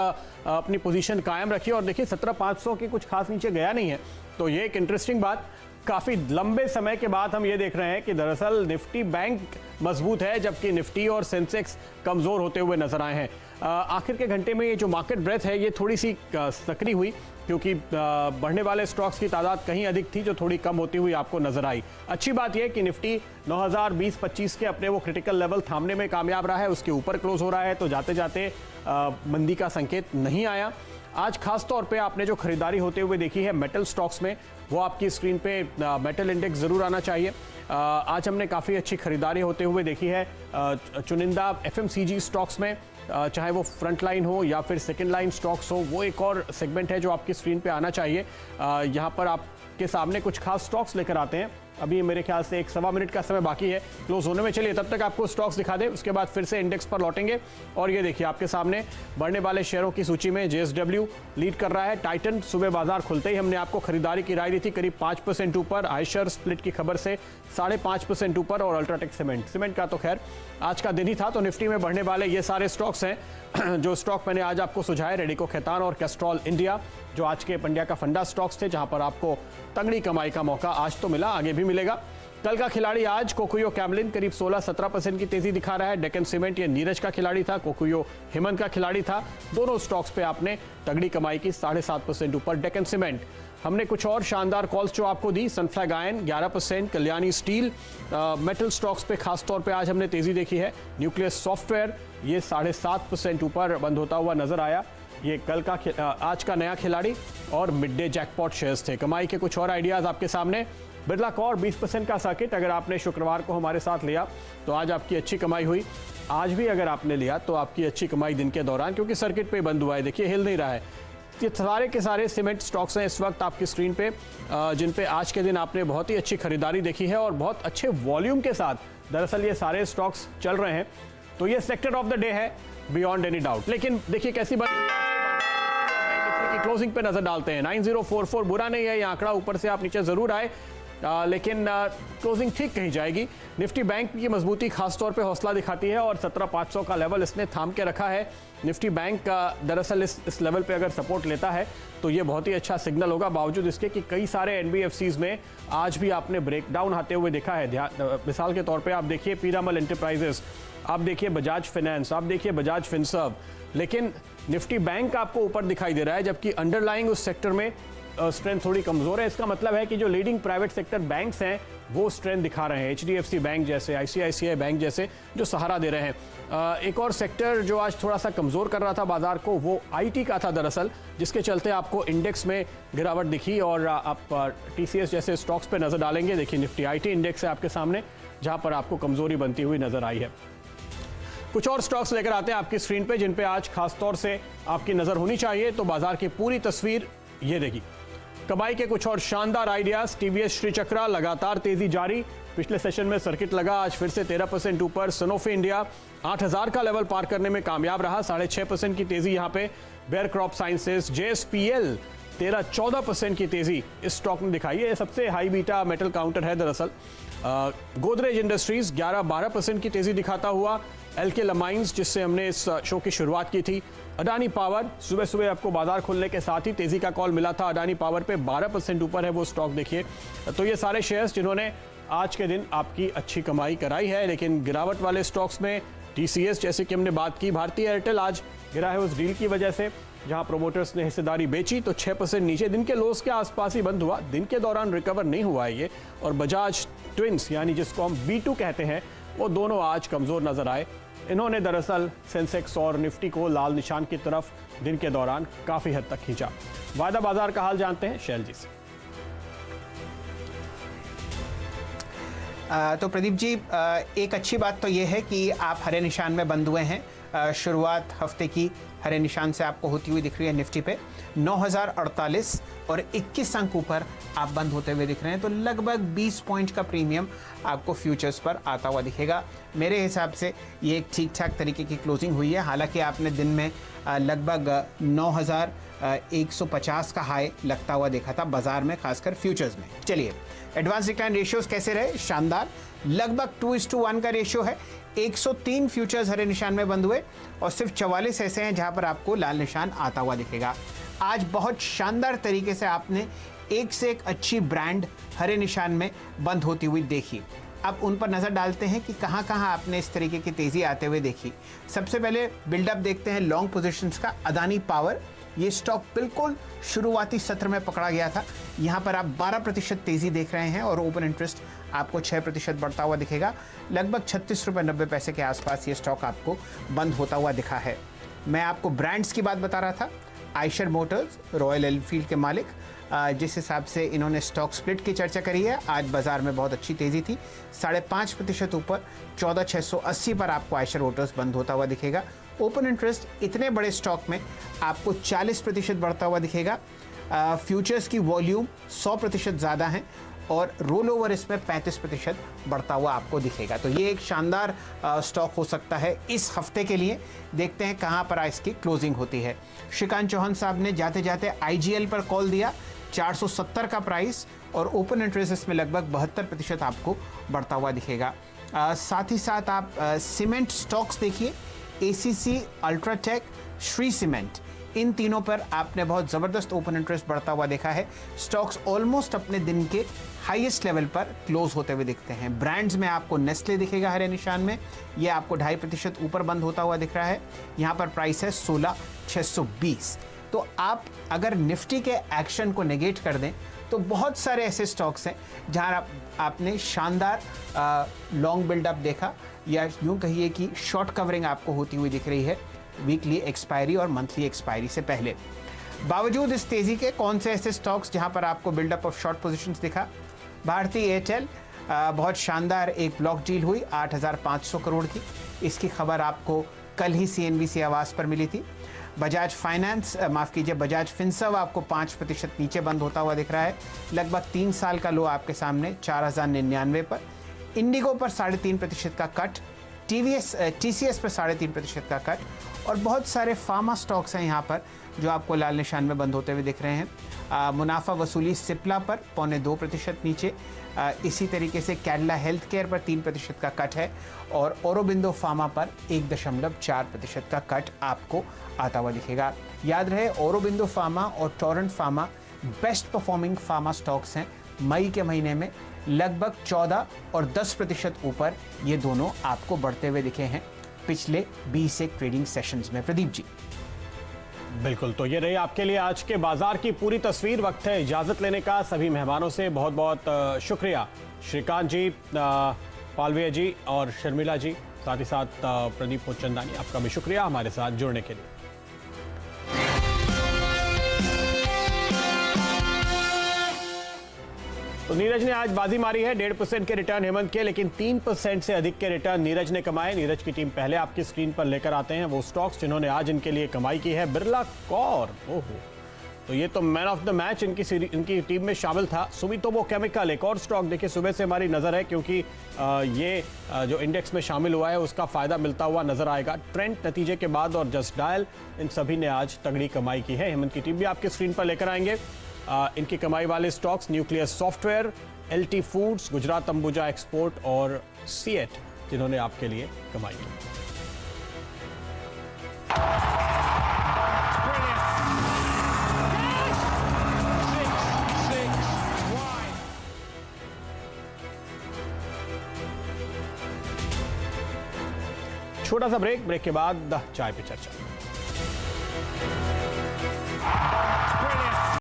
अपनी पोजीशन कायम रखी और देखिए 17,500 के कुछ खास नीचे गया नहीं है। तो ये एक इंटरेस्टिंग बात, काफ़ी लंबे समय के बाद हम ये देख रहे हैं कि दरअसल निफ्टी बैंक मजबूत है जबकि निफ्टी और सेंसेक्स कमज़ोर होते हुए नजर आए हैं। आखिर के घंटे में ये जो मार्केट ब्रेथ है ये थोड़ी सी सक्रिय हुई क्योंकि बढ़ने वाले स्टॉक्स की तादाद कहीं अधिक थी जो थोड़ी कम होती हुई आपको नजर आई। अच्छी बात यह कि निफ्टी 9,020-25 के अपने वो क्रिटिकल लेवल थामने में कामयाब रहा है, उसके ऊपर क्लोज हो रहा है, तो जाते जाते मंदी का संकेत नहीं आया। आज खास तौर पे आपने जो खरीदारी होते हुए देखी है मेटल स्टॉक्स में, वो आपकी स्क्रीन पे मेटल इंडेक्स ज़रूर आना चाहिए। आज हमने काफ़ी अच्छी खरीदारी होते हुए देखी है चुनिंदा एफएमसीजी स्टॉक्स में, चाहे वो फ्रंट लाइन हो या फिर सेकंड लाइन स्टॉक्स हो, वो एक और सेगमेंट है जो आपकी स्क्रीन पे आना चाहिए। यहाँ पर आपके सामने कुछ खास स्टॉक्स लेकर आते हैं। अभी मेरे ख्याल से 1-1.25 मिनट का समय बाकी है क्लोज होने में। चलिए तब तक आपको स्टॉक्स दिखा दें, उसके बाद फिर से इंडेक्स पर लौटेंगे। और ये देखिए आपके सामने बढ़ने वाले शेयरों की सूची में जेएसडब्ल्यू लीड कर रहा है। टाइटन सुबह बाजार खुलते ही हमने आपको खरीदारी की राय दी थी, करीब 5% ऊपर। आयशर स्प्लिट की खबर से 5.5% ऊपर। और अल्ट्राटेक सीमेंट का तो खैर आज का दिन ही था। तो निफ्टी में बढ़ने वाले ये सारे स्टॉक्स हैं जो स्टॉक मैंने आज आपको सुझाए, रेडिको खैतान और कैस्ट्रॉल इंडिया, जो आज के पंड्या का फंडा स्टॉक्स थे, जहां पर आपको तगड़ी कमाई का मौका आज तो मिला, आगे भी मिलेगा। कल का खिलाड़ी आज कोकुयो कैमलिन करीब 16-17% की तेजी दिखा रहा है। डेक्कन सीमेंट ये नीरज का खिलाड़ी था, कोकुयो हेमंत का खिलाड़ी था। दोनों स्टॉक्स पे आपने तगड़ी कमाई की, 7.5% ऊपर डेक्कन सीमेंट। हमने कुछ और शानदार कॉल्स जो आपको दी, Sunflag iron 11%, Kalyani steel, metal stocks पे खास तौर पे आज हमने तेजी देखी है। न्यूक्लियस सॉफ्टवेयर ये 7.5% ऊपर बंद होता हुआ नजर आया। ये कल का आज का नया खिलाड़ी। और मिड डे जैकपॉट शेयर्स थे। कमाई के कुछ और आइडियाज आपके सामने। बिरला कॉर 20% का सर्किट, अगर आपने शुक्रवार को हमारे साथ लिया तो आज आपकी अच्छी कमाई हुई। आज भी अगर आपने लिया तो आपकी अच्छी कमाई दिन के दौरान, क्योंकि सर्किट पे बंद हुआ है, देखिए हिल नहीं रहा है। ये सारे के सारे सीमेंट स्टॉक्स हैं इस वक्त आपकी स्क्रीन पे, जिन पे आज के दिन आपने बहुत ही अच्छी खरीदारी देखी है और बहुत अच्छे वॉल्यूम के साथ दरअसल ये सारे स्टॉक्स चल रहे हैं। तो ये सेक्टर ऑफ द डे है बियॉन्ड एनी डाउट। लेकिन देखिए कैसी बात की क्लोजिंग पे नजर डालते हैं। 9044 बुरा नहीं है, ये आंकड़ा ऊपर से आप नीचे जरूर आए, लेकिन क्लोजिंग ठीक कही जाएगी। निफ्टी बैंक की मजबूती खास तौर पे हौसला दिखाती है और 17,500 का लेवल इसने थाम के रखा है। निफ्टी बैंक दरअसल इस लेवल पे अगर सपोर्ट लेता है तो ये बहुत ही अच्छा सिग्नल होगा, बावजूद इसके कि कई सारे एनबीएफसीज में आज भी आपने ब्रेकडाउन आते हुए देखा है। मिसाल के तौर पे आप देखिए पीरामल एंटरप्राइजेस, आप देखिए बजाज फाइनेंस, आप देखिए बजाज फिनसर्व, लेकिन निफ्टी बैंक आपको ऊपर दिखाई दे रहा है, जबकि अंडरलाइंग उस सेक्टर में स्ट्रेंथ थोड़ी कमजोर है। इसका मतलब है कि जो लीडिंग प्राइवेट सेक्टर बैंक्स हैं वो स्ट्रेंथ दिखा रहे हैं, एचडीएफसी बैंक जैसे, आईसीआईसीआई बैंक जैसे, जो सहारा दे रहे हैं। एक और सेक्टर जो आज थोड़ा सा कमजोर कर रहा था बाजार को, वो आईटी का था दरअसल, जिसके चलते आपको इंडेक्स में गिरावट दिखी। और आप टीसीएस जैसे स्टॉक्स पे नजर डालेंगे, देखिए निफ्टी आईटी इंडेक्स है आपके सामने, जहां पर आपको कमजोरी बनती हुई नजर आई है। कुछ और स्टॉक्स लेकर आते हैं आपकी स्क्रीन पे, जिन पे आज खास तौर से आपकी नजर होनी चाहिए। तो बाजार की पूरी तस्वीर ये देखिए, कमाई के कुछ और शानदार आइडियाज। टीवीएस श्रीचक्रा लगातार तेजी जारी, पिछले सेशन में सर्किट लगा, आज फिर से 13% ऊपर। सनोफी इंडिया 8,000 का लेवल पार करने में कामयाब रहा, 6.5% की तेजी यहाँ पे। बेयर क्रॉप साइंसेस, जेएसपीएल 13-14% की तेजी इस स्टॉक ने दिखाई है, सबसे हाई बीटा मेटल काउंटर है दरअसल। गोदरेज इंडस्ट्रीज 11-12% की तेजी दिखाता हुआ। एलके लमाइंस, जिससे हमने इस शो की शुरुआत की थी। अडानी पावर, सुबह सुबह आपको बाजार खुलने के साथ ही तेजी का कॉल मिला था अडानी पावर पे, 12% ऊपर है वो स्टॉक देखिए। तो ये सारे शेयर्स जिन्होंने आज के दिन आपकी अच्छी कमाई कराई है। लेकिन गिरावट वाले स्टॉक्स में टीसीएस, जैसे कि हमने बात की, भारतीय एयरटेल आज गिरा है उस डील की वजह से जहां प्रोमोटर्स ने हिस्सेदारी बेची, तो 6% नीचे, दिन के लोस के आसपास ही बंद हुआ, दिन के दौरान रिकवर नहीं हुआ है ये। और बजाज ट्विंस, यानी जिसको हम B2 कहते हैं, वो दोनों आज कमजोर नजर आए। इन्होंने दरअसल सेंसेक्स और निफ्टी को लाल निशान की तरफ दिन के दौरान काफी हद तक खींचा। वायदा बाजार का हाल जानते हैं शैल जी से। तो प्रदीप जी, एक अच्छी बात तो ये है कि आप हरे निशान में बंद हुए हैं। शुरुआत हफ्ते की हरे निशान से आपको होती हुई दिख रही है। निफ्टी पे 9,048 और 21 अंक ऊपर आप बंद होते हुए दिख रहे हैं, तो लगभग 20 पॉइंट का प्रीमियम आपको फ्यूचर्स पर आता हुआ दिखेगा। मेरे हिसाब से ये एक ठीक ठाक तरीके की क्लोजिंग हुई है। हालांकि आपने दिन में लगभग 9,150 का हाई लगता हुआ देखा था बाजार में, खासकर फ्यूचर्स में। चलिए, एडवांस डिक्लाइन रेशियोज कैसे रहे? शानदार, लगभग 2:1 का रेशियो है। 103 फ्यूचर्स हरे निशान में बंद हुए और सिर्फ 44 ऐसे हैं जहां पर आपको लाल निशान आता हुआ दिखेगा। आज बहुत शानदार तरीके से आपने एक से एक अच्छी ब्रांड हरे निशान में बंद होती हुई देखी। अब उन पर नज़र डालते हैं कि कहां कहां आपने इस तरीके की तेज़ी आते हुए देखी। सबसे पहले बिल्डअप देखते हैं लॉन्ग पोजीशंस का। अदानी पावर, ये स्टॉक बिल्कुल शुरुआती सत्र में पकड़ा गया था। यहाँ पर आप 12% तेज़ी देख रहे हैं और ओपन इंटरेस्ट आपको 6% बढ़ता हुआ दिखेगा। लगभग 36 रुपये 90 पैसे के आसपास ये स्टॉक आपको बंद होता हुआ दिखा है। मैं आपको ब्रांड्स की बात बता रहा था। आयशर मोटर्स, रॉयल एनफील्ड के मालिक, जिस हिसाब से इन्होंने स्टॉक स्प्लिट की चर्चा करी है, आज बाजार में बहुत अच्छी तेज़ी थी। 5.5% ऊपर 14,680 पर आपको आयशर मोटर्स बंद होता हुआ दिखेगा। ओपन इंटरेस्ट इतने बड़े स्टॉक में आपको 40% बढ़ता हुआ दिखेगा। फ्यूचर्स की वॉल्यूम 100% ज़्यादा है और रोल ओवर इसमें 35% बढ़ता हुआ आपको दिखेगा। तो ये एक शानदार स्टॉक हो सकता है इस हफ्ते के लिए। देखते हैं कहाँ पर इसकी क्लोजिंग होती है। श्रीकांत चौहान साहब ने जाते जाते IGL पर कॉल दिया, 470 का प्राइस और ओपन इंटरेस्ट इसमें लगभग 72% आपको बढ़ता हुआ दिखेगा। साथ ही साथ आप सीमेंट स्टॉक्स देखिए, ACC, अल्ट्राटेक, श्री सीमेंट, इन तीनों पर आपने बहुत ज़बरदस्त ओपन इंटरेस्ट बढ़ता हुआ देखा है। स्टॉक्स ऑलमोस्ट अपने दिन के हाईएस्ट लेवल पर क्लोज होते हुए दिखते हैं। ब्रांड्स में आपको नेस्ले दिखेगा हरे निशान में, ये आपको 2.5% ऊपर बंद होता हुआ दिख रहा है। यहाँ पर प्राइस है 16,620। तो आप अगर निफ्टी के एक्शन को नेगेट कर दें तो बहुत सारे ऐसे स्टॉक्स हैं जहाँ आपने शानदार लॉन्ग बिल्डअप देखा, या यूँ कहिए कि शॉर्ट कवरिंग आपको होती हुई दिख रही है वीकली एक्सपायरी और मंथली एक्सपायरी से पहले। बावजूद इस तेज़ी के कौन से ऐसे स्टॉक्स जहां पर आपको बिल्डअप ऑफ शॉर्ट पोजीशंस दिखा? भारतीय एयरटेल, बहुत शानदार एक ब्लॉक डील हुई 8,500 करोड़ की। इसकी खबर आपको कल ही CNBC आवाज़ पर मिली थी। बजाज फाइनेंस, माफ़ कीजिए, बजाज फिनसर्व आपको 5% नीचे बंद होता हुआ दिख रहा है। लगभग 3 साल का लो आपके सामने 4,099 पर। इंडिगो पर 3.5% का कट, TCS पर 3.5% का कट और बहुत सारे फार्मा स्टॉक्स हैं यहाँ पर जो आपको लाल निशान में बंद होते हुए दिख रहे हैं। मुनाफा वसूली सिप्ला पर 0.25% नीचे। इसी तरीके से कैडला हेल्थ केयर पर 3% का कट है और औरोबिंदो फार्मा पर 1.4% का कट आपको आता हुआ दिखेगा। याद रहे, औरोबिंदो फार्मा और Torrent pharma best performing pharma stocks हैं। मई के महीने में लगभग 14 और 10% ऊपर ये दोनों आपको बढ़ते हुए दिखे हैं पिछले 20 एक ट्रेडिंग सेशंस में। प्रदीप जी। बिल्कुल, तो ये रही आपके लिए आज के बाजार की पूरी तस्वीर। वक्त है इजाजत लेने का। सभी मेहमानों से बहुत बहुत शुक्रिया, श्रीकांत जी, पालविया जी और शर्मिला जी, साथ ही साथ प्रदीप मुचंदानी, आपका भी शुक्रिया हमारे साथ जुड़ने के लिए। तो नीरज ने आज बाजी मारी है। 1.5% के रिटर्न हेमंत के, लेकिन 3% से अधिक के रिटर्न नीरज ने कमाए। नीरज की टीम पहले आपकी स्क्रीन पर लेकर आते हैं वो स्टॉक्स जिन्होंने आज इनके लिए कमाई की है। बिरला कौर, ओहो, तो ये तो मैन ऑफ द मैच इनकी टीम में शामिल था। सुमितोमो केमिकल, एक और स्टॉक देखिए सुबह से हमारी नज़र है, क्योंकि ये जो इंडेक्स में शामिल हुआ है उसका फ़ायदा मिलता हुआ नजर आएगा। ट्रेंड नतीजे के बाद और जस्ट डायल, इन सभी ने आज तगड़ी कमाई की है। हेमंत की टीम भी आपकी स्क्रीन पर लेकर आएंगे इनकी कमाई वाले stocks. Nuclear software, LT foods, Gujarat Ambuja export और सीएट, जिन्होंने आपके लिए कमाई की। छोटा सा ब्रेक के बाद चाय पे चर्चा।